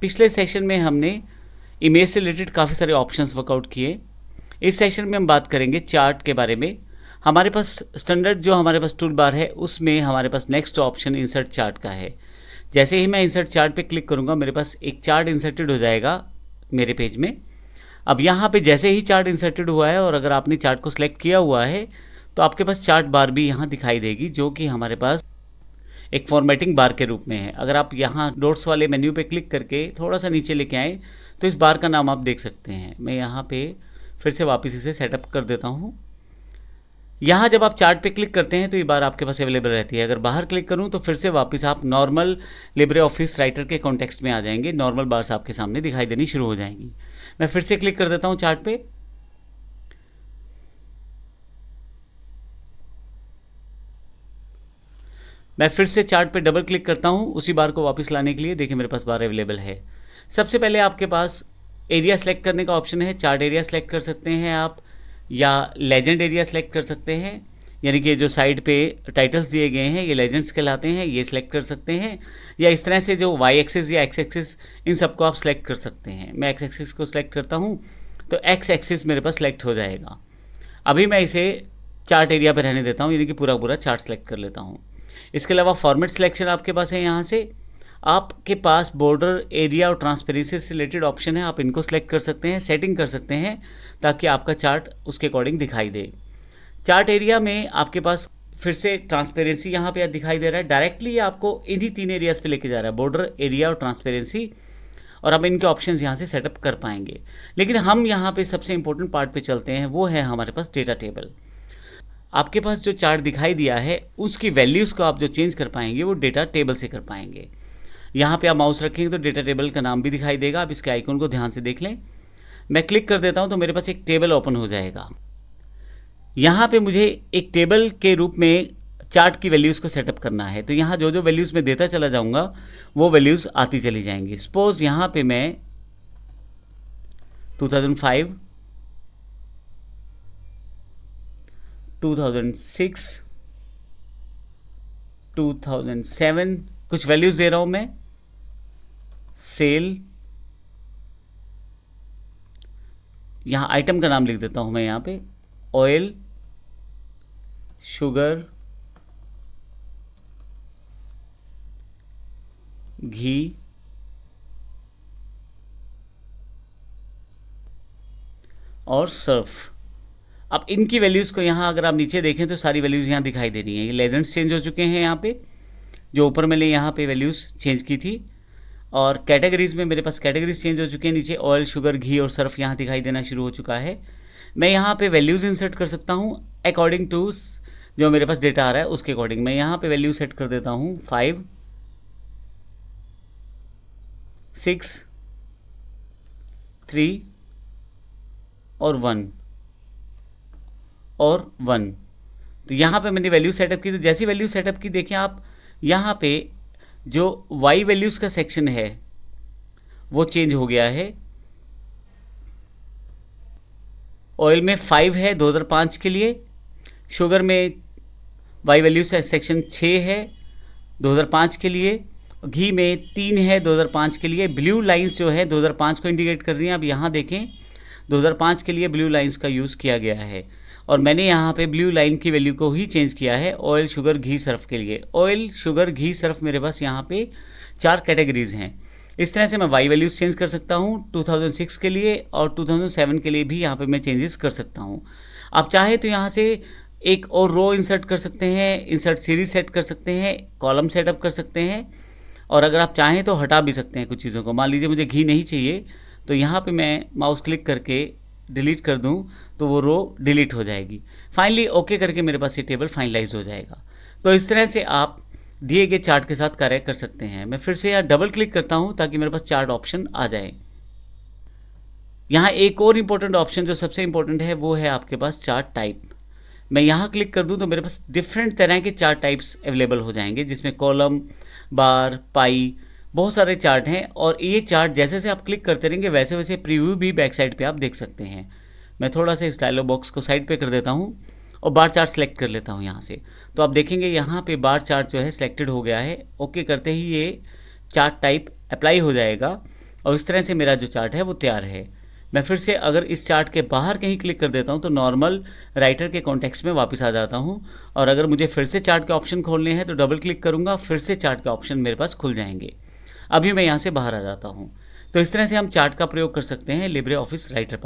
पिछले सेशन में हमने इमेज से रिलेटेड काफ़ी सारे ऑप्शंस वर्कआउट किए। इस सेशन में हम बात करेंगे चार्ट के बारे में। हमारे पास स्टैंडर्ड जो हमारे पास टूल बार है उसमें हमारे पास नेक्स्ट ऑप्शन इंसर्ट चार्ट का है। जैसे ही मैं इंसर्ट चार्ट पे क्लिक करूँगा मेरे पास एक चार्ट इंसर्टेड हो जाएगा मेरे पेज में। अब यहाँ पे जैसे ही चार्ट इंसर्टेड हुआ है और अगर आपने चार्ट को सिलेक्ट किया हुआ है तो आपके पास चार्ट बार भी यहाँ दिखाई देगी, जो कि हमारे पास एक फॉर्मेटिंग बार के रूप में है। अगर आप यहाँ डॉट्स वाले मेन्यू पे क्लिक करके थोड़ा सा नीचे लेके आए तो इस बार का नाम आप देख सकते हैं। मैं यहाँ पे फिर से वापस इसे सेटअप कर देता हूँ। यहाँ जब आप चार्ट पे क्लिक करते हैं तो ये बार आपके पास अवेलेबल रहती है। अगर बाहर क्लिक करूँ तो फिर से वापस आप नॉर्मल लिब्रे ऑफिस राइटर के कॉन्टेक्स्ट में आ जाएंगे। नॉर्मल बार्स आपके सामने दिखाई देनी शुरू हो जाएंगी। मैं फिर से क्लिक कर देता हूँ चार्ट पे। मैं फिर से चार्ट पे डबल क्लिक करता हूँ उसी बार को वापस लाने के लिए। देखिए मेरे पास बार अवेलेबल है। सबसे पहले आपके पास एरिया सेलेक्ट करने का ऑप्शन है। चार्ट एरिया सेलेक्ट कर सकते हैं आप, या लेजेंड एरिया सेलेक्ट कर सकते हैं, यानी कि जो साइड पे टाइटल्स दिए गए हैं ये लेजेंड्स कहलाते हैं, ये सिलेक्ट कर सकते हैं। या इस तरह से जो वाई एक्सिस या एक्स एक्सिस इन सबको आप सेलेक्ट कर सकते हैं। मैं एक्स एक्सिस को सिलेक्ट करता हूँ तो एक्स एक्सिस मेरे पास सेलेक्ट हो जाएगा। अभी मैं इसे चार्ट एरिया पर रहने देता हूँ, यानी कि पूरा पूरा चार्ट सेलेक्ट कर लेता हूँ। इसके अलावा फॉर्मेट सिलेक्शन आपके पास है। यहाँ से आपके पास बॉर्डर, एरिया और ट्रांसपेरेंसी से रिलेटेड ऑप्शन है, आप इनको सेलेक्ट कर सकते हैं, सेटिंग कर सकते हैं ताकि आपका चार्ट उसके अकॉर्डिंग दिखाई दे। चार्ट एरिया में आपके पास फिर से ट्रांसपेरेंसी यहाँ पे दिखाई दे रहा है। डायरेक्टली आपको इन्हीं तीन एरियाज़ पे लेके जा रहा है, बॉर्डर, एरिया और ट्रांसपेरेंसी, और आप इनके ऑप्शंस यहाँ से सेटअप कर पाएंगे। लेकिन हम यहाँ पे सबसे इंपॉर्टेंट पार्ट पे चलते हैं, वो है हमारे पास डेटा टेबल। आपके पास जो चार्ट दिखाई दिया है उसकी वैल्यूज़ को आप जो चेंज कर पाएंगे वो डेटा टेबल से कर पाएंगे। यहाँ पे आप माउस रखेंगे तो डेटा टेबल का नाम भी दिखाई देगा। आप इसके आइकन को ध्यान से देख लें। मैं क्लिक कर देता हूँ तो मेरे पास एक टेबल ओपन हो जाएगा। यहाँ पे मुझे एक टेबल के रूप में चार्ट की वैल्यूज़ को सेटअप करना है। तो यहाँ जो जो वैल्यूज़ मैं देता चला जाऊँगा वो वैल्यूज़ आती चली जाएंगी। सपोज यहाँ पे मैं 2005, 2006, 2007 कुछ वैल्यूज़ दे रहा हूँ मैं। सेल, यहाँ आइटम का नाम लिख देता हूँ मैं यहाँ पे, ऑयल, शुगर, घी, और सर्फ। अब इनकी वैल्यूज़ को यहाँ अगर आप नीचे देखें तो सारी वैल्यूज़ यहाँ दिखाई दे रही हैं। ये लेजेंड्स चेंज हो चुके हैं यहाँ पे, जो ऊपर मैंने यहाँ पे वैल्यूज़ चेंज की थी। और कैटेगरीज़ में मेरे पास कैटेगरीज चेंज हो चुके हैं। नीचे ऑयल, शुगर, घी और सर्फ यहाँ दिखाई देना शुरू हो चुका है। मैं यहाँ पे वैल्यूज़ इंसर्ट कर सकता हूँ अकॉर्डिंग टू जो मेरे पास डेटा आ रहा है उसके अकॉर्डिंग। मैं यहाँ पे वैल्यू सेट कर देता हूँ 5, 6, 3 और 1 और 1। तो यहाँ पे मैंने वैल्यू सेटअप की। तो जैसी वैल्यू सेटअप की देखें आप, यहाँ पे जो वाई वैल्यूज़ का सेक्शन है वो चेंज हो गया है। ऑयल में 5 है 2005 के लिए, शुगर में वाई वैल्यू सेक्शन 6 है 2005 के लिए, घी में 3 है 2005 के लिए। ब्लू लाइंस जो है 2005 को इंडिकेट कर रही हैं। अब यहाँ देखें 2005 के लिए ब्लू लाइंस का यूज़ किया गया है और मैंने यहाँ पे ब्लू लाइन की वैल्यू को ही चेंज किया है ऑयल, शुगर, घी, सर्फ के लिए। ऑयल, शुगर, घी, सर्फ मेरे पास यहाँ पे 4 कैटेगरीज हैं। इस तरह से मैं वाई वैल्यूज़ चेंज कर सकता हूँ 2006 के लिए, और 2007 के लिए भी यहाँ पे मैं चेंजेस कर सकता हूँ। आप चाहे तो यहाँ से एक और रो इंसर्ट कर सकते हैं, इंसर्ट सीरीज सेट कर सकते हैं, कॉलम सेटअप कर सकते हैं, और अगर आप चाहें तो हटा भी सकते हैं कुछ चीज़ों को। मान लीजिए मुझे घी नहीं चाहिए तो यहाँ पे मैं माउस क्लिक करके डिलीट कर दूँ तो वो रो डिलीट हो जाएगी। फाइनली ओके करके मेरे पास ये टेबल फाइनलाइज हो जाएगा। तो इस तरह से आप दिए गए चार्ट के साथ कार्य कर सकते हैं। मैं फिर से यहाँ डबल क्लिक करता हूँ ताकि मेरे पास चार्ट ऑप्शन आ जाए। यहाँ एक और इम्पोर्टेंट ऑप्शन जो सबसे इम्पोर्टेंट है वो है आपके पास चार्ट टाइप। मैं यहाँ क्लिक कर दूँ तो मेरे पास डिफरेंट तरह के चार्ट टाइप्स अवेलेबल हो जाएंगे, जिसमें कॉलम, बार, पाई, बहुत सारे चार्ट हैं। और ये चार्ट जैसे जैसे आप क्लिक करते रहेंगे वैसे वैसे प्रीव्यू भी बैक साइड पे आप देख सकते हैं। मैं थोड़ा सा इस डायलॉग बॉक्स को साइड पे कर देता हूँ और बार चार्ट सेलेक्ट कर लेता हूँ यहाँ से। तो आप देखेंगे यहाँ पे बार चार्ट जो है सिलेक्टेड हो गया है। ओके करते ही ये चार्ट टाइप अप्लाई हो जाएगा और इस तरह से मेरा जो चार्ट है वो तैयार है। मैं फिर से अगर इस चार्ट के बाहर कहीं क्लिक कर देता हूं तो नॉर्मल राइटर के कॉन्टेक्स्ट में वापस आ जाता हूं, और अगर मुझे फिर से चार्ट के ऑप्शन खोलने हैं तो डबल क्लिक करूंगा, फिर से चार्ट के ऑप्शन मेरे पास खुल जाएंगे। अभी मैं यहां से बाहर आ जाता हूं। तो इस तरह से हम चार्ट का प्रयोग कर सकते हैं लिब्रे ऑफिस राइटर पार्ट